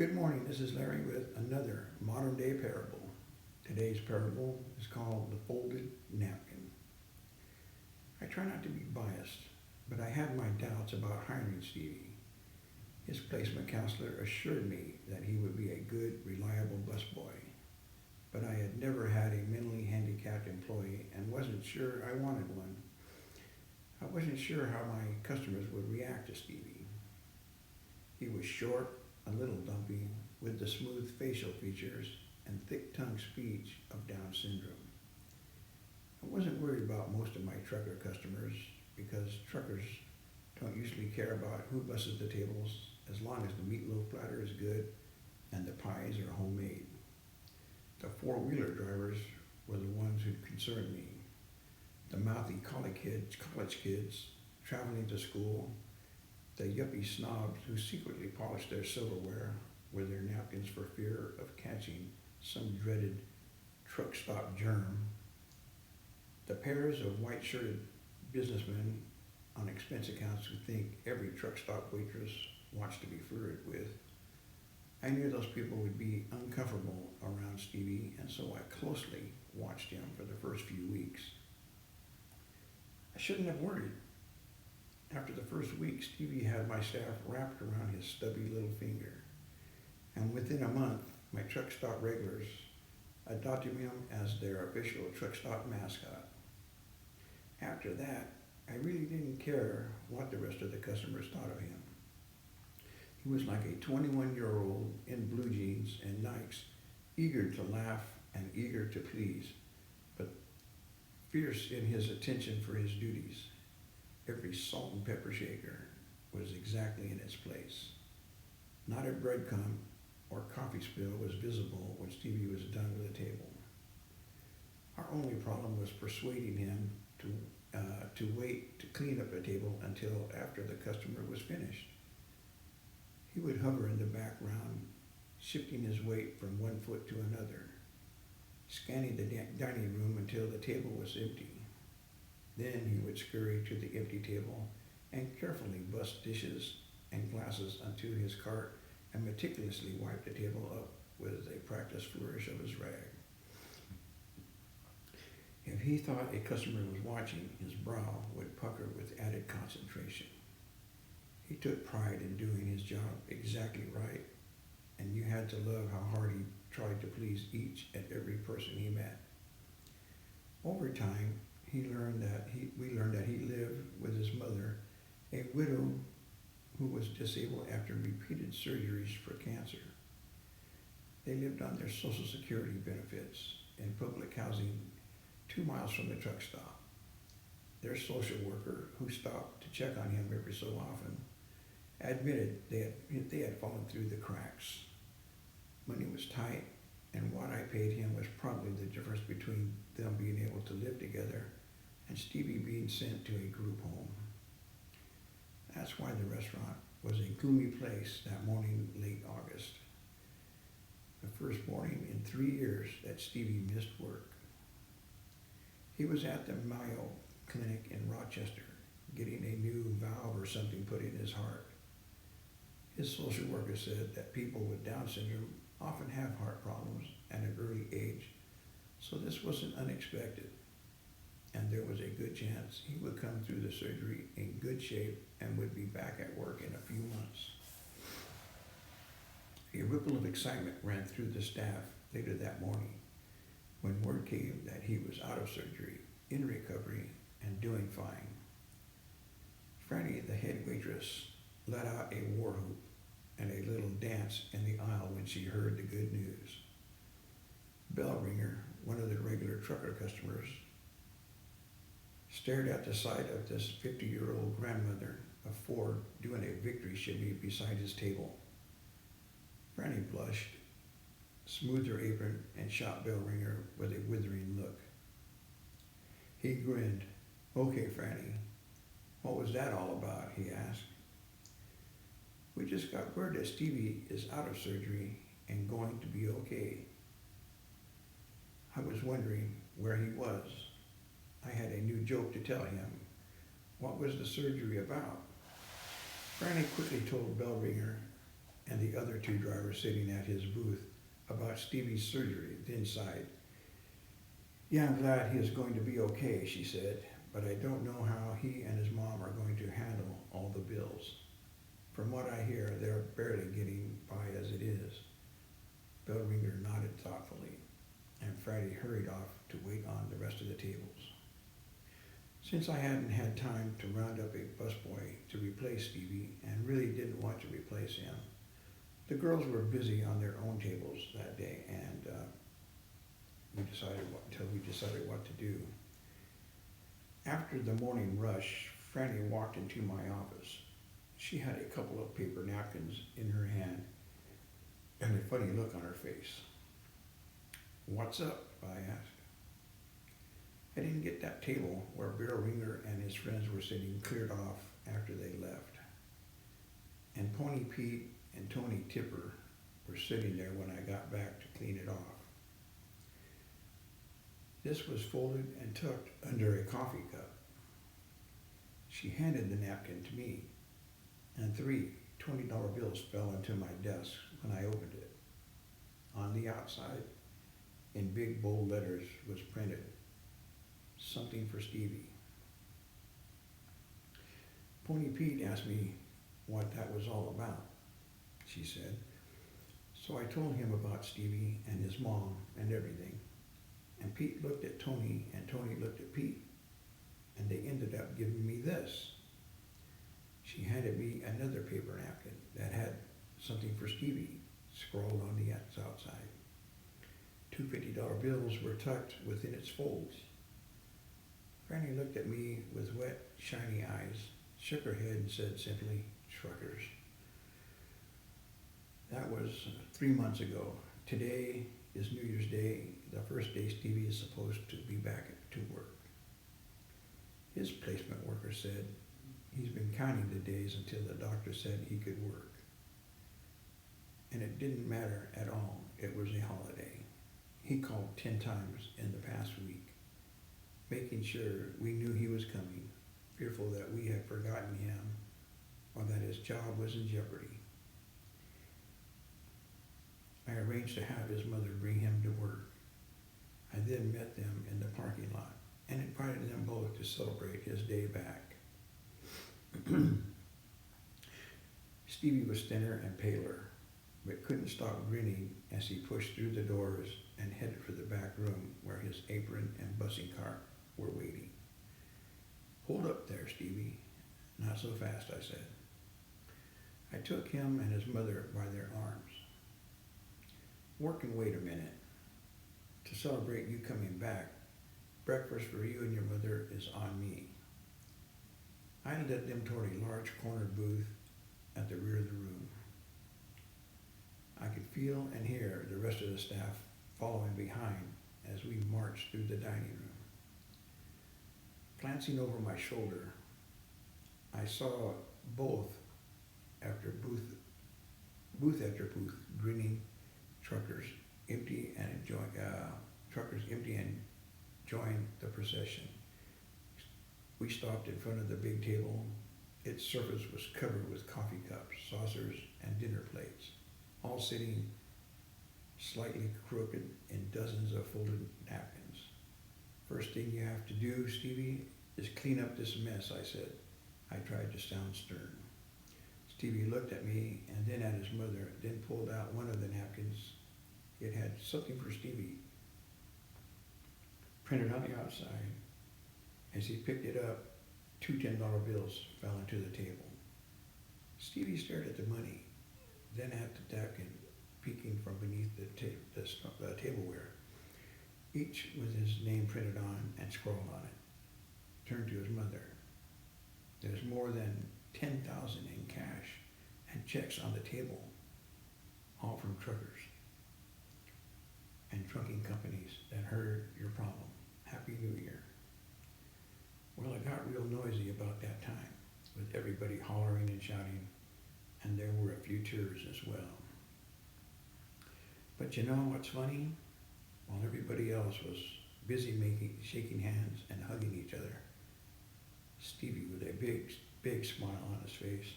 Good morning, this is Larry with another modern day parable. Today's parable is called the Folded Napkin. I try not to be biased, but I had my doubts about hiring Stevie. His placement counselor assured me that he would be a good, reliable busboy, but I had never had a mentally handicapped employee and wasn't sure I wanted one. I wasn't sure how my customers would react to Stevie. He was short, a little dumpy, with the smooth facial features and thick-tongued speech of Down syndrome. I wasn't worried about most of my trucker customers because truckers don't usually care about who busses the tables as long as the meatloaf platter is good and the pies are homemade. The four-wheeler drivers were the ones who concerned me. The mouthy college kids traveling to school, the yuppie snobs who secretly polished their silverware with their napkins for fear of catching some dreaded truck stop germ, the pairs of white-shirted businessmen on expense accounts who think every truck stop waitress wants to be flirted with. I knew those people would be uncomfortable around Stevie, and so I closely watched him for the first few weeks. I shouldn't have worried. After the first week, Stevie had my staff wrapped around his stubby little finger. And within a month, my truck stop regulars adopted him as their official truck stop mascot. After that, I really didn't care what the rest of the customers thought of him. He was like a 21-year-old in blue jeans and Nikes, eager to laugh and eager to please, but fierce in his attention for his duties. Every salt and pepper shaker was exactly in its place. Not a breadcrumb or coffee spill was visible when Stevie was done with the table. Our only problem was persuading him to wait to clean up the table until after the customer was finished. He would hover in the background, shifting his weight from one foot to another, scanning the dining room until the table was empty. Then he would scurry to the empty table and carefully bust dishes and glasses onto his cart and meticulously wipe the table up with a practiced flourish of his rag. If he thought a customer was watching, his brow would pucker with added concentration. He took pride in doing his job exactly right, and you had to love how hard he tried to please each and every person he met. Over time, we learned that he lived with his mother, a widow who was disabled after repeated surgeries for cancer. They lived on their Social Security benefits in public housing 2 miles from the truck stop. Their social worker, who stopped to check on him every so often, admitted they had fallen through the cracks. Money was tight, and what I paid him was probably the difference between them being able to live together and Stevie being sent to a group home. That's why the restaurant was a gloomy place that morning late August. The first morning in 3 years that Stevie missed work. He was at the Mayo Clinic in Rochester, getting a new valve or something put in his heart. His social worker said that people with Down syndrome often have heart problems at an early age, so this wasn't unexpected, and there was a good chance he would come through the surgery in good shape and would be back at work in a few months. A ripple of excitement ran through the staff later that morning when word came that he was out of surgery, in recovery, and doing fine. Franny, the head waitress, let out a war whoop and a little dance in the aisle when she heard the good news. Bell ringer, one of the regular trucker customers, stared at the sight of this 50-year-old grandmother of 4 doing a victory shimmy beside his table. Franny blushed, smoothed her apron, and shot Bellringer with a withering look. He grinned. "Okay, Franny, what was that all about?" he asked. "We just got word that Stevie is out of surgery and going to be okay. I was wondering where he was. I had a new joke to tell him. What was the surgery about?" Franny quickly told Bellringer and the other two drivers sitting at his booth about Stevie's surgery, then sighed. Yeah, I'm glad he is going to be okay, she said, but I don't know how he and his mom are going to handle all the bills. From what I hear, they're barely getting by as it is. Bellringer nodded thoughtfully, and Friday hurried off to wait on the rest of the tables. Since I hadn't had time to round up a busboy to replace Stevie and really didn't want to replace him, the girls were busy on their own tables that day, and we decided what to do. After the morning rush, Franny walked into my office. She had a couple of paper napkins in her hand and a funny look on her face. What's up? I asked. I didn't get that table where Bear Ringer and his friends were sitting cleared off after they left. And Pony Pete and Tony Tipper were sitting there when I got back to clean it off. This was folded and tucked under a coffee cup. She handed the napkin to me, and three $20 bills fell into my desk when I opened it. On the outside, in big bold letters, was printed, "Something for Stevie." Pony Pete asked me what that was all about, she said. So I told him about Stevie and his mom and everything. And Pete looked at Tony, and Tony looked at Pete, and they ended up giving me this. She handed me another paper napkin that had "Something for Stevie" scrawled on the outside. Two $50 bills were tucked within its folds. Franny looked at me with wet, shiny eyes, shook her head, and said simply, "Truckers." That was 3 months ago. Today is New Year's Day, the first day Stevie is supposed to be back to work. His placement worker said he's been counting the days until the doctor said he could work. And it didn't matter at all. It was a holiday. He called 10 times in the past week, making sure we knew he was coming, fearful that we had forgotten him or that his job was in jeopardy. I arranged to have his mother bring him to work. I then met them in the parking lot and invited them both to celebrate his day back. Stevie was thinner and paler, but couldn't stop grinning as he pushed through the doors and headed for the back room where his apron and busing cart were waiting. "Hold up there, Stevie. Not so fast," I said. I took him and his mother by their arms. "Work and wait a minute. To celebrate you coming back, breakfast for you and your mother is on me." I led them toward a large corner booth at the rear of the room. I could feel and hear the rest of the staff following behind as we marched through the dining room. Glancing over my shoulder, I saw booth after booth grinning truckers empty and join the procession. We stopped in front of the big table. Its surface was covered with coffee cups, saucers, and dinner plates, all sitting slightly crooked in dozens of folded napkins. "First thing you have to do, Stevie, is clean up this mess," I said. I tried to sound stern. Stevie looked at me and then at his mother, then pulled out one of the napkins. It had "Something for Stevie" printed on the outside. As he picked it up, two $10 bills fell into the table. Stevie stared at the money, then at the napkin peeking from beneath the tableware, each with his name printed on and scrawled on it. Turned to his mother. "There's more than 10,000 in cash and checks on the table, all from truckers and trucking companies that heard your problem. Happy New Year." Well, it got real noisy about that time, with everybody hollering and shouting, and there were a few tears as well. But you know what's funny? While everybody else was busy shaking hands and hugging each other, Stevie, with a big smile on his face,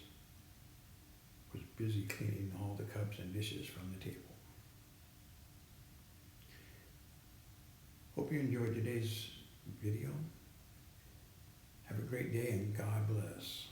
was busy cleaning all the cups and dishes from the table. Hope you enjoyed today's video. Have a great day and God bless.